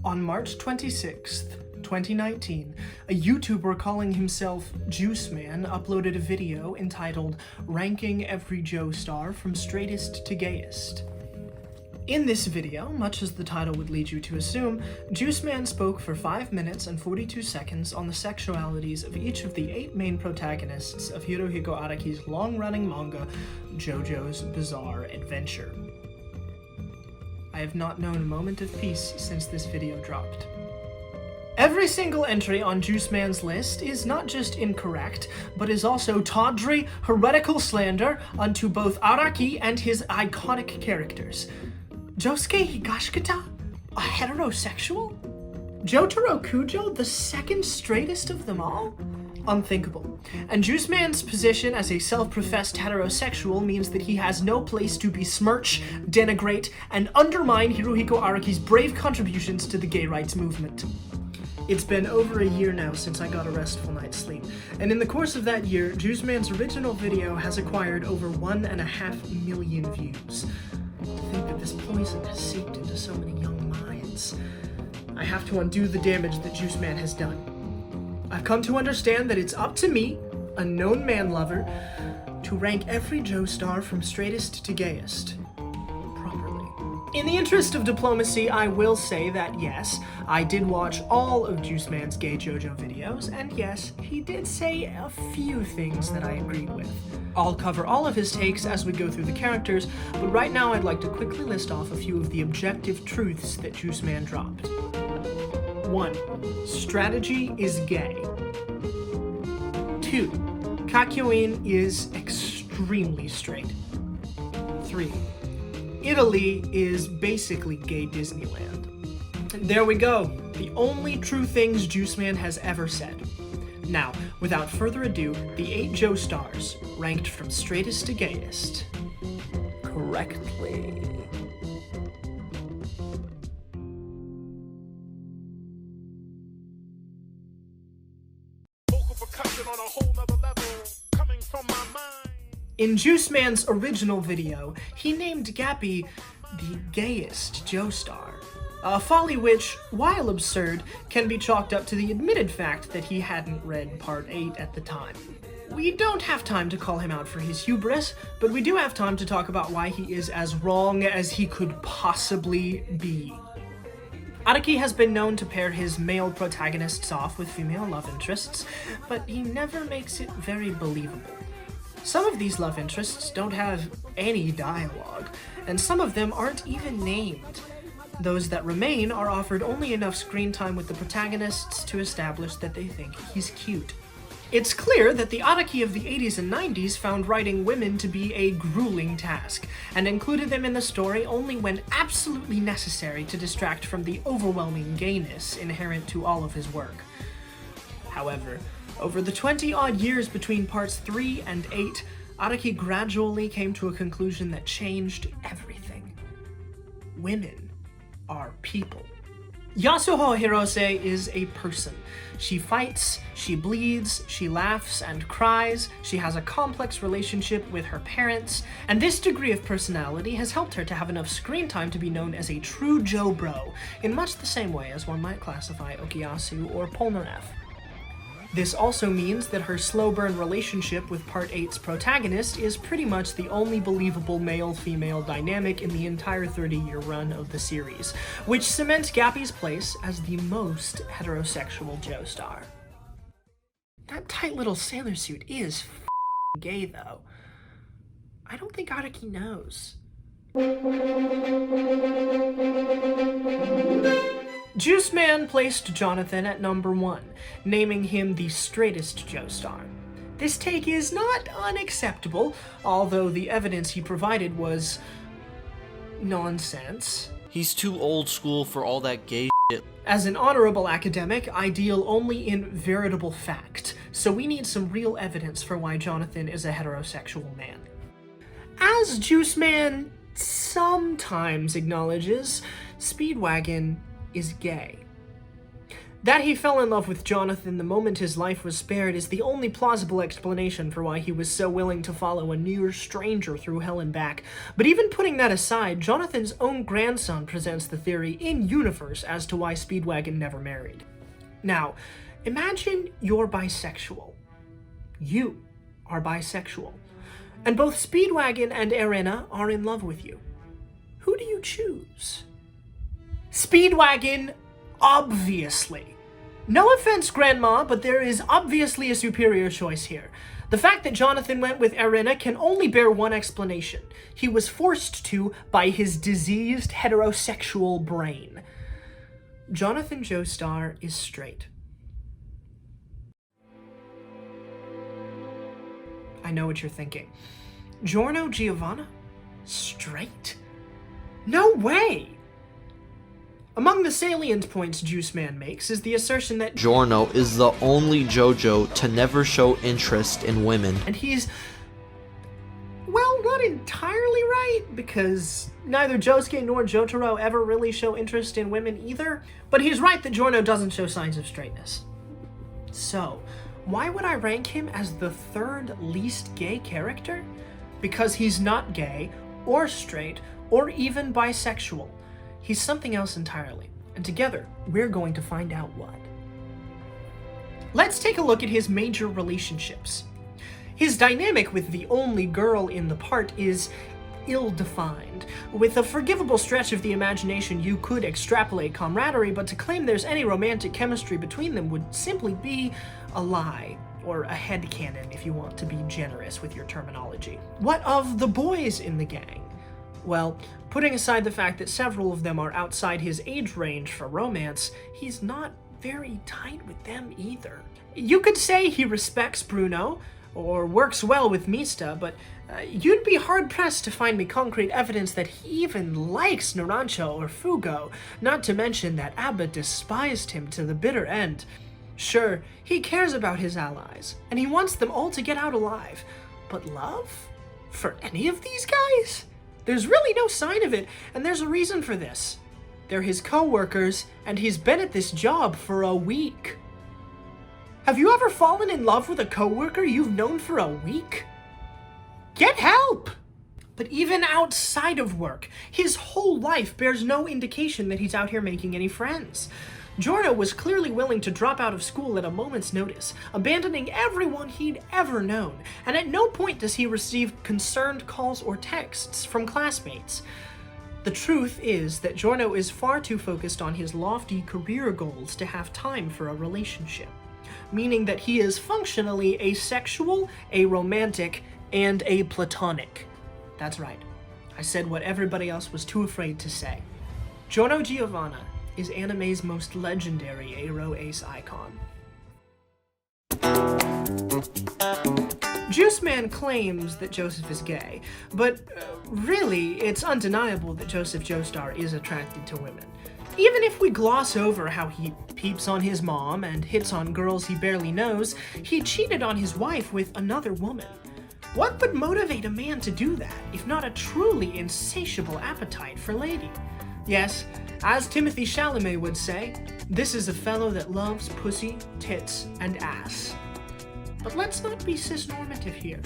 On March 26th, 2019, a YouTuber calling himself Jewce Man uploaded a video entitled Ranking Every Joestar From Straightest to Gayest. In this video, much as the title would lead you to assume, Jewce Man spoke for 5 minutes and 42 seconds on the sexualities of each of the 8 main protagonists of Hirohiko Araki's long-running manga, JoJo's Bizarre Adventure. I have not known a moment of peace since this video dropped. Every single entry on Jewce Man's list is not just incorrect, but is also tawdry, heretical slander unto both Araki and his iconic characters. Josuke Higashikata? A heterosexual? Jotaro Kujo, the second straightest of them all? Unthinkable. And Jewce Man's position as a self-professed heterosexual means that he has no place to besmirch, denigrate, and undermine Hirohiko Araki's brave contributions to the gay rights movement. It's been over a year now since I got a restful night's sleep, and in the course of that year, Jewce Man's original video has acquired over 1.5 million views. To think that this poison has seeped into so many young minds. I have to undo the damage that Jewce Man has done. I've come to understand that it's up to me, a known man lover, to rank every Joestar from straightest to gayest properly. In the interest of diplomacy, I will say that yes, I did watch all of Jewce Man's gay JoJo videos, and yes, he did say a few things that I agreed with. I'll cover all of his takes as we go through the characters, but right now I'd like to quickly list off a few of the objective truths that Jewce Man dropped. 1. Strategy is gay. 2. Kakyoin is extremely straight. 3. Italy is basically gay Disneyland. There we go, the only true things Jewce Man has ever said. Now, without further ado, the 8 Joestars, ranked from straightest to gayest, correctly. In Jewce Man's original video, he named Gabi the gayest Joestar, a folly which, while absurd, can be chalked up to the admitted fact that he hadn't read Part 8 at the time. We don't have time to call him out for his hubris, but we do have time to talk about why he is as wrong as he could possibly be. Araki has been known to pair his male protagonists off with female love interests, but he never makes it very believable. Some of these love interests don't have any dialogue, and some of them aren't even named. Those that remain are offered only enough screen time with the protagonists to establish that they think he's cute. It's clear that the Araki of the 80s and 90s found writing women to be a grueling task, and included them in the story only when absolutely necessary to distract from the overwhelming gayness inherent to all of his work. However, over the 20-odd years between parts 3 and 8, Araki gradually came to a conclusion that changed everything. Women are people. Yasuho Hirose is a person. She fights, she bleeds, she laughs and cries, she has a complex relationship with her parents, and this degree of personality has helped her to have enough screen time to be known as a true Joe Bro, in much the same way as one might classify Okuyasu or Polnareff. This also means that her slow burn relationship with Part 8's protagonist is pretty much the only believable male-female dynamic in the entire 30-year run of the series, which cements Gabi's place as the most heterosexual Joestar. That tight little sailor suit is gay, though. I don't think Araki knows. Jewce Man placed Jonathan at number 1, naming him the straightest Joestar. This take is not unacceptable, although the evidence he provided was nonsense. He's too old school for all that gay shit. As an honorable academic, I deal only in veritable fact, so we need some real evidence for why Jonathan is a heterosexual man. As Jewce Man sometimes acknowledges, Speedwagon is gay. That he fell in love with Jonathan the moment his life was spared is the only plausible explanation for why he was so willing to follow a near stranger through hell and back. But even putting that aside, Jonathan's own grandson presents the theory in-universe as to why Speedwagon never married. Now, imagine you're bisexual. You are bisexual. And both Speedwagon and Erina are in love with you. Who do you choose? Speedwagon, obviously. No offense, Grandma, but there is obviously a superior choice here. The fact that Jonathan went with Erina can only bear one explanation. He was forced to by his diseased heterosexual brain. Jonathan Joestar is straight. I know what you're thinking. Giorno Giovanna? Straight? No way! Among the salient points Jewce Man makes is the assertion that Giorno is the only JoJo to never show interest in women. And he's, well, not entirely right, because neither Josuke nor Jotaro ever really show interest in women either, but he's right that Giorno doesn't show signs of straightness. So, why would I rank him as the third least gay character? Because he's not gay, or straight, or even bisexual. He's something else entirely, and together, we're going to find out what. Let's take a look at his major relationships. His dynamic with the only girl in the part is ill-defined. With a forgivable stretch of the imagination, you could extrapolate camaraderie, but to claim there's any romantic chemistry between them would simply be a lie, or a headcanon if you want to be generous with your terminology. What of the boys in the gang? Well, putting aside the fact that several of them are outside his age range for romance, he's not very tight with them either. You could say he respects Bruno, or works well with Mista, but you'd be hard-pressed to find me concrete evidence that he even likes Naranjo or Fugo, not to mention that Abba despised him to the bitter end. Sure, he cares about his allies, and he wants them all to get out alive, but love? For any of these guys? There's really no sign of it, and there's a reason for this. They're his co-workers, and he's been at this job for a week. Have you ever fallen in love with a co-worker you've known for a week? Get help! But even outside of work, his whole life bears no indication that he's out here making any friends. Giorno was clearly willing to drop out of school at a moment's notice, abandoning everyone he'd ever known, and at no point does he receive concerned calls or texts from classmates. The truth is that Giorno is far too focused on his lofty career goals to have time for a relationship, meaning that he is functionally asexual, aromantic, and aplatonic. That's right. I said what everybody else was too afraid to say. Giorno Giovanna is anime's most legendary aro ace icon. Jewce Man claims that Joseph is gay, but really, it's undeniable that Joseph Joestar is attracted to women. Even if we gloss over how he peeps on his mom and hits on girls he barely knows, he cheated on his wife with another woman. What would motivate a man to do that, if not a truly insatiable appetite for lady? Yes, as Timothy Chalamet would say, this is a fellow that loves pussy, tits, and ass. But let's not be cisnormative here.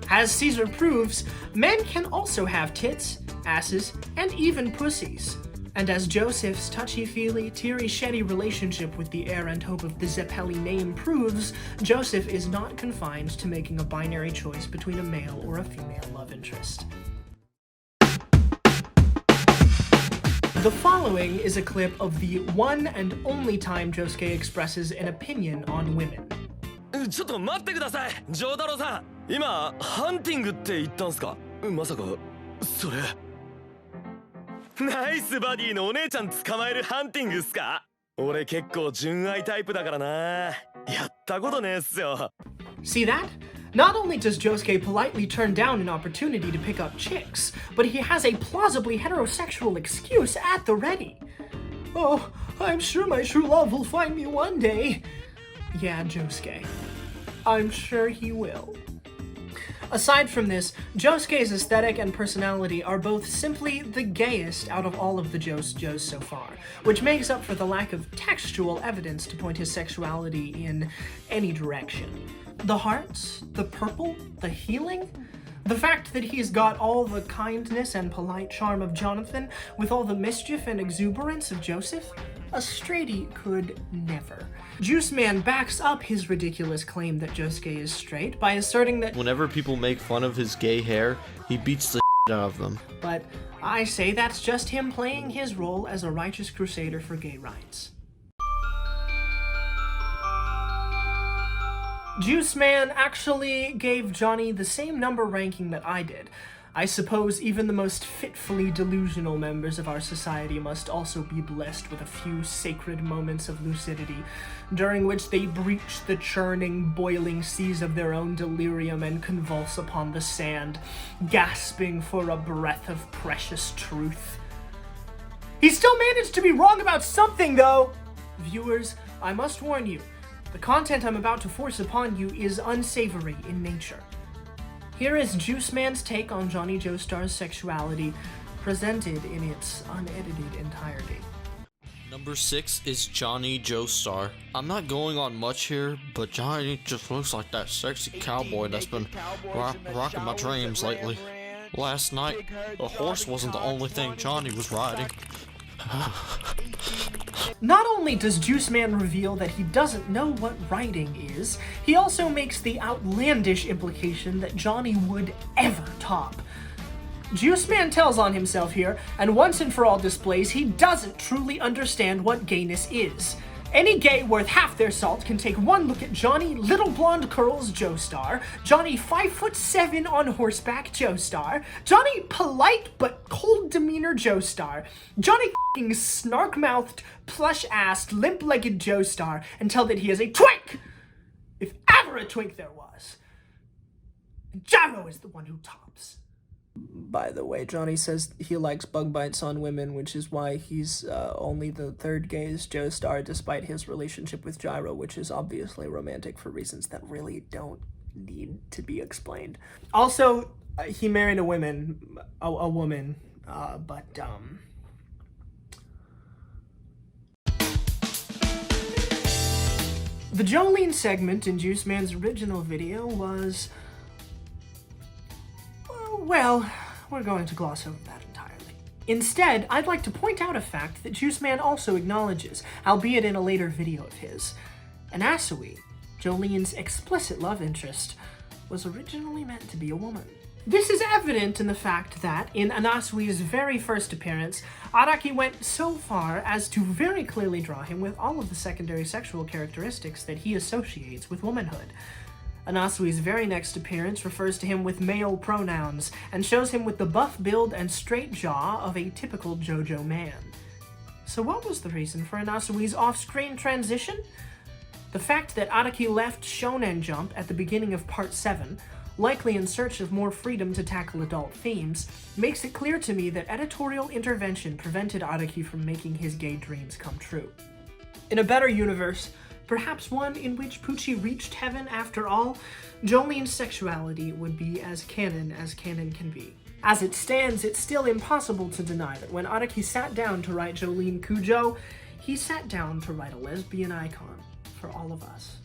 As Caesar proves, men can also have tits, asses, and even pussies. And as Joseph's touchy-feely, teary-sheddy relationship with the heir and hope of the Zeppeli name proves, Joseph is not confined to making a binary choice between a male or a female love interest. The following is a clip of the one and only time Josuke expresses an opinion on women. ちょっと待ってください、ジョータロさん。今、ハンティングって言ったんすか？まさか、それ。ナイスバディのお姉ちゃん捕まえるハンティングっすか？俺結構純愛タイプだからな。やったことねえっすよ。See that? Not only does Josuke politely turn down an opportunity to pick up chicks, but he has a plausibly heterosexual excuse at the ready. Oh, I'm sure my true love will find me one day. Yeah, Josuke. I'm sure he will. Aside from this, Josuke's aesthetic and personality are both simply the gayest out of all of the JoJos so far, which makes up for the lack of textual evidence to point his sexuality in any direction. The hearts, the purple, the healing, the fact that he's got all the kindness and polite charm of Jonathan with all the mischief and exuberance of Joseph, a straightie could never. Jewce Man backs up his ridiculous claim that Josuke is straight by asserting that Whenever people make fun of his gay hair, he beats the out of them. But I say that's just him playing his role as a righteous crusader for gay rights. Jewce Man actually gave Johnny the same number ranking that I did. I suppose even the most fitfully delusional members of our society must also be blessed with a few sacred moments of lucidity, during which they breach the churning, boiling seas of their own delirium and convulse upon the sand, gasping for a breath of precious truth. He still managed to be wrong about something, though! Viewers, I must warn you, the content I'm about to force upon you is unsavory in nature. Here is Jewce Man's take on Johnny Joestar's sexuality, presented in its unedited entirety. Number 6 is Johnny Joestar. I'm not going on much here, but Johnny just looks like that sexy cowboy that's been rocking my dreams lately. Last night, a horse wasn't the only thing Johnny was riding. Not only does Jewce Man reveal that he doesn't know what writing is, he also makes the outlandish implication that Johnny would ever top. Jewce Man tells on himself here, and once and for all displays he doesn't truly understand what gayness is. Any gay worth half their salt can take one look at Johnny Little Blonde Curls Joestar, Johnny 5'7" on horseback Joestar, Johnny polite but cold demeanor Joestar, Johnny f***ing snark-mouthed, plush-assed, limp-legged Joestar, and tell that he is a twink! If ever a twink there was. And Gyro is the one who tops. By the way, Johnny says he likes bug bites on women, which is why he's only the third gayest Joestar, despite his relationship with Gyro, which is obviously romantic for reasons that really don't need to be explained. Also, he married a woman, but the Jolene segment in Jewce Man's original video was, well, we're going to gloss over that entirely. Instead, I'd like to point out a fact that Jewce Man also acknowledges, albeit in a later video of his. Anasui, Jolene's explicit love interest, was originally meant to be a woman. This is evident in the fact that, in Anasui's very first appearance, Araki went so far as to very clearly draw him with all of the secondary sexual characteristics that he associates with womanhood. Anasui's very next appearance refers to him with male pronouns, and shows him with the buff build and straight jaw of a typical JoJo man. So what was the reason for Anasui's off-screen transition? The fact that Araki left Shonen Jump at the beginning of Part 7, likely in search of more freedom to tackle adult themes, makes it clear to me that editorial intervention prevented Araki from making his gay dreams come true. In a better universe, perhaps one in which Pucci reached heaven after all, Jolene's sexuality would be as canon can be. As it stands, it's still impossible to deny that when Araki sat down to write Jolene Kujo, he sat down to write a lesbian icon for all of us.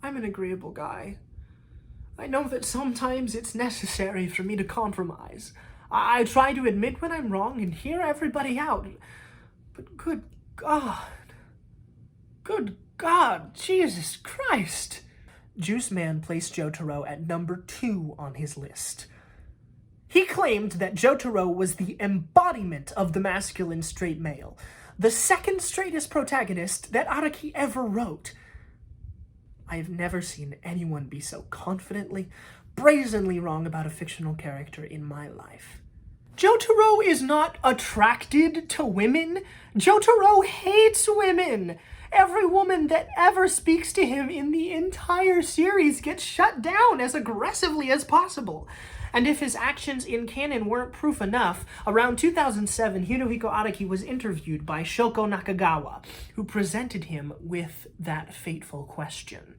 I'm an agreeable guy. I know that sometimes it's necessary for me to compromise. I try to admit when I'm wrong and hear everybody out. But good God, Jesus Christ! Jewce Man placed Jotaro at number 2 on his list. He claimed that Jotaro was the embodiment of the masculine straight male, the second straightest protagonist that Araki ever wrote. I have never seen anyone be so confidently, brazenly wrong about a fictional character in my life. Jotaro is not attracted to women. Jotaro hates women. Every woman that ever speaks to him in the entire series gets shut down as aggressively as possible. And if his actions in canon weren't proof enough, around 2007, Hirohiko Araki was interviewed by Shoko Nakagawa, who presented him with that fateful question.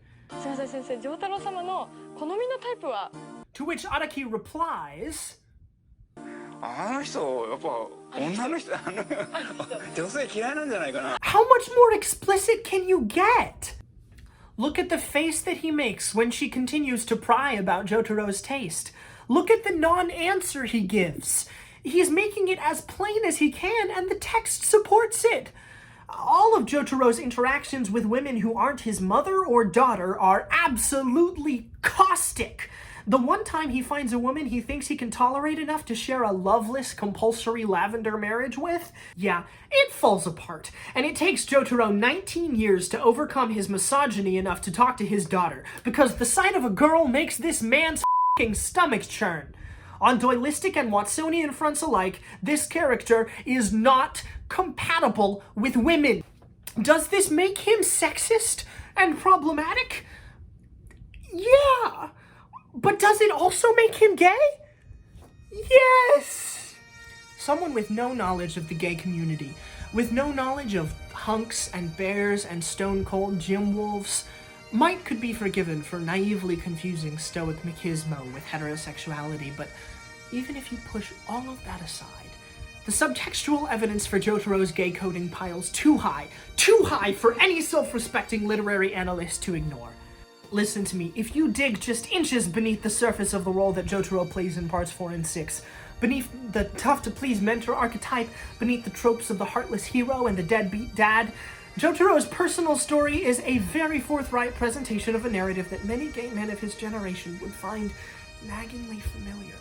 To which Araki replies, how much more explicit can you get? Look at the face that he makes when she continues to pry about Jotaro's taste. Look at the non-answer he gives. He's making it as plain as he can, and the text supports it. All of Jotaro's interactions with women who aren't his mother or daughter are absolutely caustic. The one time he finds a woman he thinks he can tolerate enough to share a loveless, compulsory lavender marriage with, yeah, it falls apart. And it takes Jotaro 19 years to overcome his misogyny enough to talk to his daughter, because the sight of a girl makes this man's stomach churn. On Doylistic and Watsonian fronts alike, this character is not compatible with women. Does this make him sexist and problematic? Yeah. But does it also make him gay? Yes! Someone with no knowledge of the gay community, with no knowledge of hunks and bears and stone-cold gym wolves, could be forgiven for naively confusing stoic machismo with heterosexuality, but even if you push all of that aside, the subtextual evidence for Jotaro's gay coding piles too high for any self-respecting literary analyst to ignore. Listen to me, if you dig just inches beneath the surface of the role that Jotaro plays in parts 4 and 6, beneath the tough-to-please mentor archetype, beneath the tropes of the heartless hero and the deadbeat dad, Jotaro's personal story is a very forthright presentation of a narrative that many gay men of his generation would find naggingly familiar.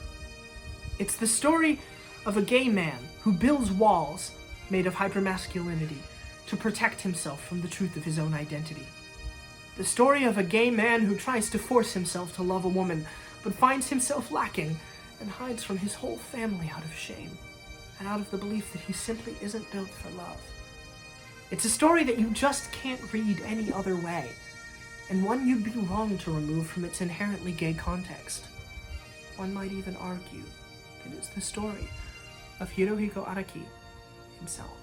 It's the story of a gay man who builds walls made of hypermasculinity to protect himself from the truth of his own identity. The story of a gay man who tries to force himself to love a woman, but finds himself lacking and hides from his whole family out of shame, and out of the belief that he simply isn't built for love. It's a story that you just can't read any other way, and one you'd be wrong to remove from its inherently gay context. One might even argue that it's the story of Hirohiko Araki himself.